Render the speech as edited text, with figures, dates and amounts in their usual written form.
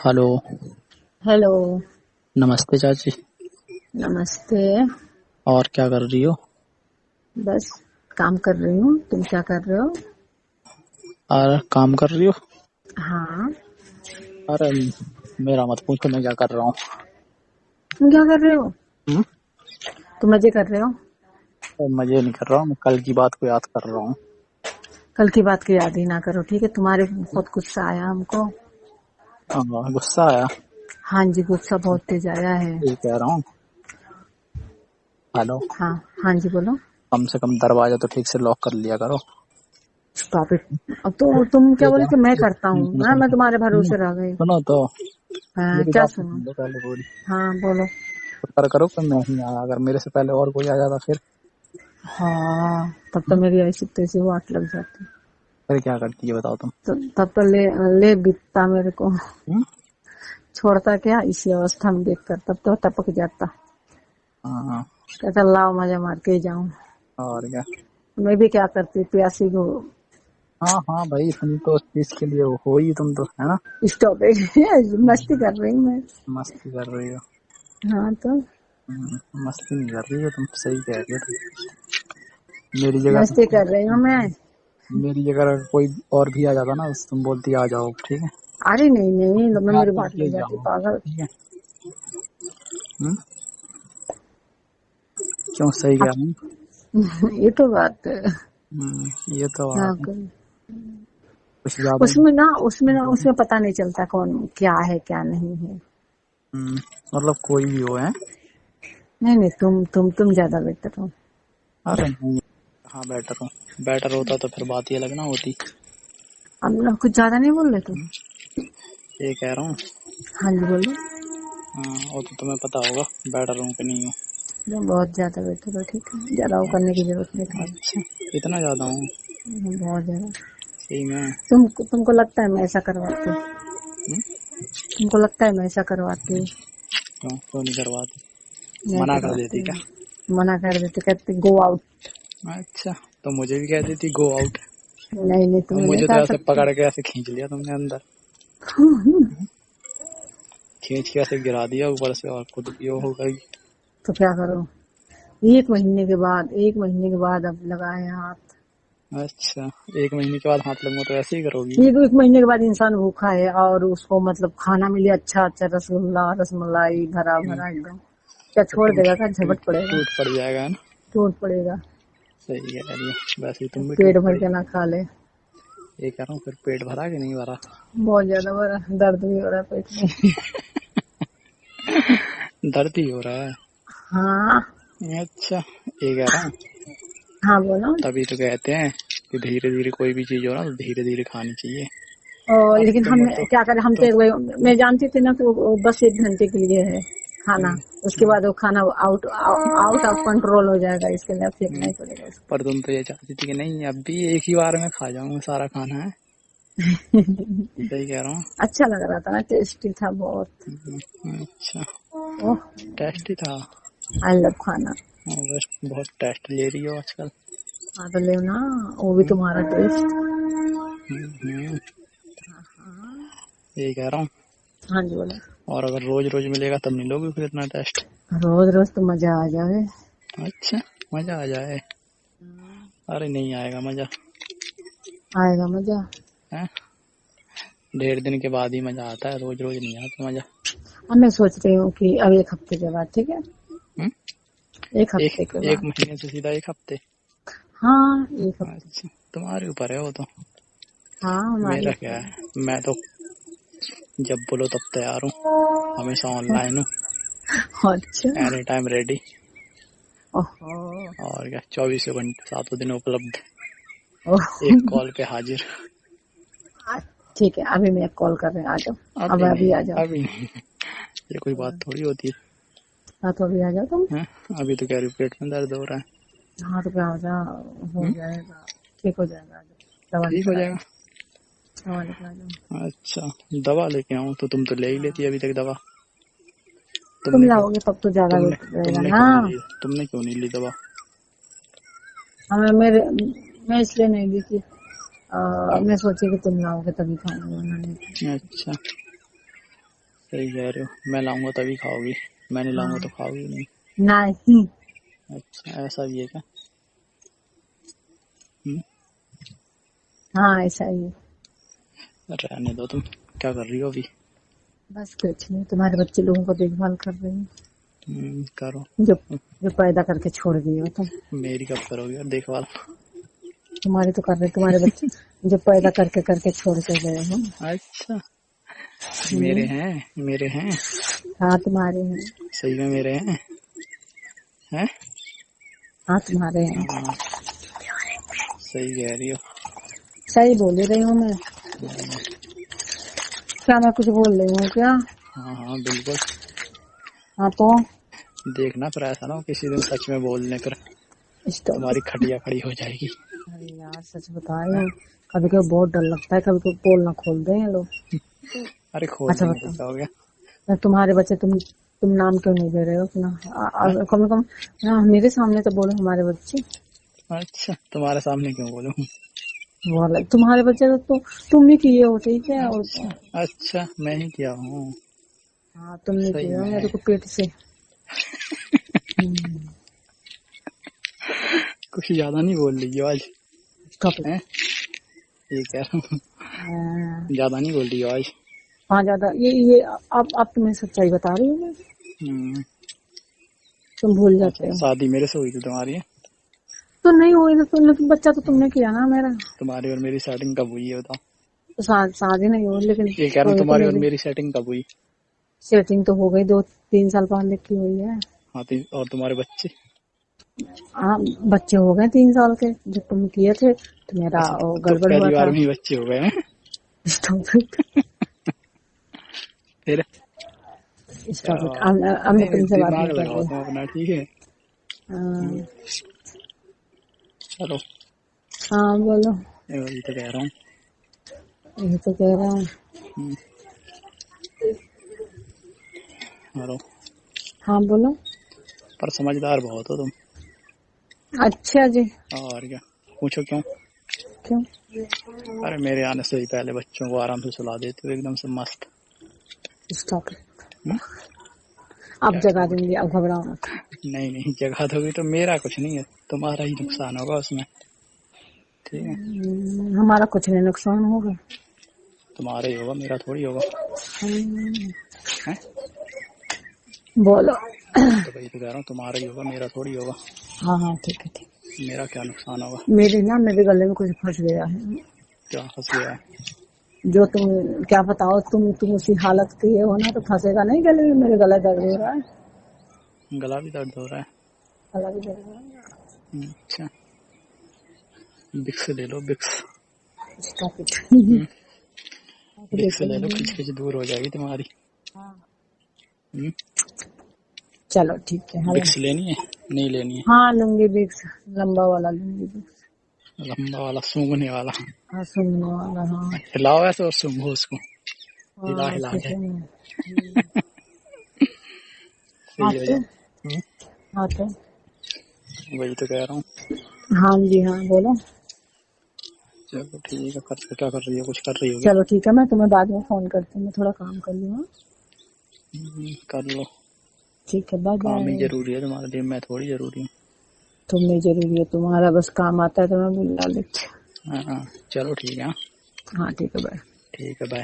Hello. Hello. नमस्ते चाची। नमस्ते। और क्या कर रही हो? बस काम कर रही हूँ। तुम क्या कर रहे हो? और काम कर रही हो? हाँ। अरे मेरा मत पूछो मैं क्या कर रहा हूँ। तुम क्या कर रहे हो? हम्म? तुम मजे कर रहे हो? मजे नहीं कर रहा हूँ, मैं कल की बात को याद कर रहा हूँ। कल की बात की याद ही ना करो, ठीक है? तुम्हारे बहुत गुस्सा आया हमको। हाँ, गुस्सा आया? हाँ जी, गुस्सा बहुत तेज आया है। ये कह रहा हूँ। हेलो। हाँ। हाँ जी, बोलो। कम से कम दरवाजा तो ठीक से लॉक कर लिया करो। Stop it. अब तो तुम क्या ये बोले क्या? कि मैं करता हूँ? सुनो हाँ, सुनो मैं सुनो तुम्हारे सुनो भरोसे रह गई। सुनो तो। हाँ, मेरी क्या बात तो सुनो? सुन लो पहले पूरी। हाँ, बोलो। शुक्र करो कि मैं ही आया, अगर मेरे से पहले और कोई आ जाता हाँ, तब तो हम्म? मेरी ऐसी तैसी वाट लग जाती। फिर क्या करती है बताओ तुम? तो तब तो ले ले बीतता मेरे को। हम्म? छोड़ता क्या इसी अवस्था में देखकर, तब तो टपक जाता। हाँ। कहता लाओ मजा मार के जाऊं। और क्या? मैं भी क्या करती, प्यासी को। हाँ हाँ भाई, तुम तो उस चीज के लिए हो ही, तुम तो है ना। स्टॉप मस्ती कर रही हूँ मैं। मस्ती कर रही हो? हाँ तो मस्ती नहीं कर रही हो तुम, सही कह रही हो तुम। मेरी जगह मस्ती कर रही हूँ मैं। मेरी जगह अगर कोई और भी आ जाता ना तो तुम बोलती आ जाओ, ठीक है। अरे नहीं नहीं, लो मैं, प्यार मेरी बात करके लग जाती जाओ, पागल। ठीक है। हम्म? क्यों, सही कह रही हूँ? ये तो बात है। ये तो हाँ, बात है। कुछ ज्यादा ही। उसमें पता नहीं चलता कौन क्या है क्या नहीं है। मतलब कोई भी हो है। नहीं नहीं, तुम ज्यादा बेटर हो। अरे नहीं। हाँ बेटर हो। बेटर होता तो फिर बात ये लगना होती। अब ना कुछ ज्यादा नहीं बोल रहे तुम। ये कह रहा हूँ। हाँ जी, बोलो। वो तो तुम्हें पता होगा बेटर हूँ कि नहीं हूँ। बहुत ज्यादा बेटर हो, ठीक है? ज्यादा वो करने की जरूरत नहीं था। अच्छा, इतना ज्यादा हूँ? बहुत ज्यादा। सही में? तुमको लगता है मैं ऐसा करवाती? हम्म? तुमको लगता है मैं ऐसा करवाती? क्यों क्यों नहीं करवाती? नहीं मना कर करवाती। देती क्या? मना कर देते, कहते गो आउट। अच्छा, तो मुझे भी कह देती गो आउट। नहीं नहीं, और तुम्हें नहीं मुझे तो कह ऐसे सकते। पकड़ के ऐसे खींच लिया तुमने अंदर। खींच के ऐसे गिरा दिया ऊपर से और खुद भी वो हो गई। तो क्या करो? एक महीने के बाद अब लगाए हाथ। अच्छा, 1 महीने के बाद हाथ लगूंगा तो ऐसे ही करोगी? ये तो एक महीने के बाद इंसान भूखा है और उसको मतलब खाना मिले अच्छा अच्छा, रसगुल्ला रसमलाई भरा हम्म, भरा एकदम। क्या तो छोड़ टूट देगा? क्या टूट झपट पड़ेगा? टूट पड़ जाएगा, है ना। टूट पड़ेगा। सही कह रही है, वैसे ही तुम भी पेट टूट भर पड़ी। के ना खा ले। ये कह रहा हूँ, फिर पेट भरा कि नहीं भरा? बहुत ज्यादा भरा, दर्द भी हो रहा है पेट में। दर्द ही हो रहा है? हाँ। अच्छा, ये कह रहा हूँ। हाँ, बोलो। तभी तो कहते हैं कि धीरे धीरे कोई भी चीज हो ना तो धीरे धीरे खानी चाहिए। और अब लेकिन हम तुम तो क्या करें, हम तो तुम मैं जानती थी ना कि वो बस 1 घंटे के लिए है खाना। हम्म, उसके बाद वो खाना आउट ऑफ कंट्रोल हो जाएगा, इसके लिए फेंकना हम्म, ही पड़ेगा पर तुम तो ये चाहती थी कि नहीं अब भी एक ही बार में खा जाऊंगा सारा खाना, है। उसको। सही कह रहा हूँ। अच्छा लग रहा था ना, टेस्टी था बहुत। अच्छा, ओह, टेस्टी था। आई लव खाना। बस बहुत टेस्ट ले रही हो आजकल। हाँ तो ले ना, वो भी हम्म, तुम्हारा टेस्ट। हम्म, हाँ। यही कह रहा हूँ। हाँ जी, बोलो। और अगर रोज रोज मिलेगा तब नहीं लोगे फिर इतना टेस्ट? रोज रोज तो मजा आ जाए। अच्छा, मजा आ जाए? अरे नहीं आएगा मजा। आएगा मजा। है, 1.5 दिन के बाद ही मजा आता है, रोज रोज नहीं आता मजा। अब मैं सोच रही हूँ कि अब 1 हफ्ते के बाद, ठीक है? हम्म? एक एक हफ्ते के एक बाद। महीने से सीधा 1 हफ्ते? हाँ, 1 हफ्ते। अच्छा, तुम्हारे ऊपर है वो तो। हाँ, हमारे मेरा क्या ऊपर है। है, मैं तो जब बोलो तब तैयार हूँ। हमेशा ऑनलाइन हूँ। अच्छा। Any time ready. ओहो। और क्या, 24 घंटे 7 दिन उपलब्ध। ओह। एक कॉल पे हाजिर। ठीक है, अभी मैं कॉल कर रहे हैं, आ जाओ। अब अभी अभी नहीं, आ जाओ। अभी नहीं। ये कोई बात थोड़ी होती हाँ तो अभी आ जाओ तुम। है। अभी तो कह रही पेट में दर्द हो रहा है। हाँ तो क्या हो हो हम्म? जाएगा। ठीक हो जाएगा, आ जाओ। दवा ठीक हो लेकर आ जाएगा? जाओ। दवा लेकर आ जाओ। अच्छा, दवा लेके आऊँ तो तुम तो ले ही लेती हाँ, अभी तक दवा। तुम तुमने क्यों लाओगे तब तो ज्यादा तुमने बेटर रहेगा तुमने ना। क्यों नहीं ली? तुमने क्यों नहीं ली दवा? हमें मेरे मैं इसलिए नहीं ली थी। मैं सोची कि तुम लाओगे तभी खाऊंगी, वरना नहीं। अच्छा, सही कह रहे हो। मैं लाऊंगा तभी खाओगी, मैं नहीं लाऊंगा तो खाओगी नहीं। नहीं। अच्छा ऐसा भी है क्या? हम्म, हाँ ऐसा ही है। रहने दो। तुम क्या कर रही हो अभी? बस कुछ नहीं, तुम्हारे बच्चे लोगों को देखभाल कर रही हूँ, करो। जो जो पैदा करके छोड़ दिए हो तुम। मेरी कब करोगे यार देखभाल? तुम्हारे तो कर रहे, तुम्हारे बच्चे जो पैदा करके करके छोड़ के गए हो। अच्छा मेरे हैं, मेरे हैं। हाँ तुम्हारे हैं। सही में मेरे हैं, हैं? हाँ तुम्हारे हैं। हाँ, सही कह रही हो। सही बोल ही रही हूँ मैं। क्या मैं कुछ बोल रही हूँ क्या? हाँ हाँ बिल्कुल। हाँ तो देखना फिर ऐसा ना हो किसी दिन सच में बोलने पर तुम्हारी खटिया खड़ी हो जाएगी। अरे यार सच बता रही हूँ, कभी कभी बहुत डर लगता है, कभी कभी बोलना खोल दे ये लोग। अरे खोल अच्छा देंगे तो बताओ, क्या हो गया? मैं तुम्हारे बच्चे, तुम नाम क्यों नहीं दे रहे हो अपना? कम से कम हाँ, मेरे सामने तो बोलो हमारे बच्चे। अच्छा तुम्हारे सामने क्यों बोलूं? बोला तुम्हारे बच्चे तो तुम ही किए हो, ठीक है? और अच्छा मैं ही किया हूँ। हाँ तुमने सही किया में मेरे को पेट से। कुछ ज्यादा नहीं बोल रही हो आज? Stop it. हैं? ये कह रहा हूँ हाँ ज्यादा नहीं बोल रही हो आज? हाँ, ज्यादा ये अब तुम्हें सच्चाई बता रही हूँ मैं। तुम भूल जाते हो। शादी मेरे से हुई थी तुम्हारी? तो नहीं हुई तो लेकिन बच्चा तो तुमने किया ना मेरा। तुम्हारी और मेरी सेटिंग कब हुई है बताओ? तो शादी नहीं हुई, लेकिन ये कह रहा हूँ तो तुम्हारी और मेरी मेरी सेटिंग कब हुई? सेटिंग तो हो गई 2-3 साल पहले की हुई है। हाँ और तुम्हारे बच्चे? हाँ बच्चे हो गए 3 साल के, जब तुम किए थे तो मेरा अच्छा, तो गड़बड़ हुआ पहली बार था। में ही बच्चे हो गए हैं? फिर स्टॉप इट, अब मैं तुमसे बात दिमाग नहीं कर लगाओ रही। तुम अपना, ठीक है? चलो हाँ बोलो। वही तो कह रहा हूँ। यही तो कह रहा हूँ। हेलो। हाँ बोलो। पर समझदार बहुत हो तुम। अच्छा जी। और क्या? पूछो क्यों? क्यों? अरे मेरे आने से ही पहले बच्चों को आराम से सुला देते हो एकदम से मस्त। स्टॉप इट, अब जगा दूंगी, अब घबराओ मत। नहीं नहीं जगा दोगी तो मेरा कुछ नहीं है, तुम्हारा ही नुकसान होगा उसमें, ठीक है? हमारा कुछ नहीं नुकसान होगा। तुम्हारा ही होगा, मेरा थोड़ी होगा। बोलो। तो वही तो कह रहा हूँ, तुम्हारा ही होगा मेरा थोड़ी होगा। हाँ हाँ ठीक है ठीक। मेरा क्या नुकसान होगा? मेरे गले में कुछ फंस गया है। क्या फंस गया है? जो तुम क्या बताओ, तुम उसी हालत के हो ना, तो फंसेगा नहीं गले में। मेरे गला दर्द हो रहा है। गला भी दर्द हो रहा है? गला भी दर्द हो रहा है। अच्छा विक्स ले लो, विक्स। विक्स ले लो, खिच दूर हो जाएगी तुम्हारी। चलो ठीक है। विक्स लेनी है? नहीं लेनी है? हाँ लूंगी विक्स, लंबा वाला लूंगी विक्स। लंबा वाला, सूंघने वाला? हाँ सुनने वाला। हाँ हिलाओ ऐसे और सूंघो उसको, हिला हिला के। सही हो जाए। हाँ तो वही तो कह रहा हूँ। हाँ जी हाँ बोलो। चलो ठीक है, क्या कर रही हो? कुछ कर रही हो? चलो ठीक है, मैं तुम्हें बाद में फोन करती हूँ, मैं थोड़ा काम कर लूँ। कर लो, ठीक है बाय बाय। काम ही जरूरी है तुम्हारे लिए, मैं थोड़ी जरूरी हूँ। तुम्हें जरूरी है, तुम्हारा बस काम आता है तो मैं बुला लेती। हाँ चलो ठीक है। हाँ ठीक है बाय। ठीक है बाय।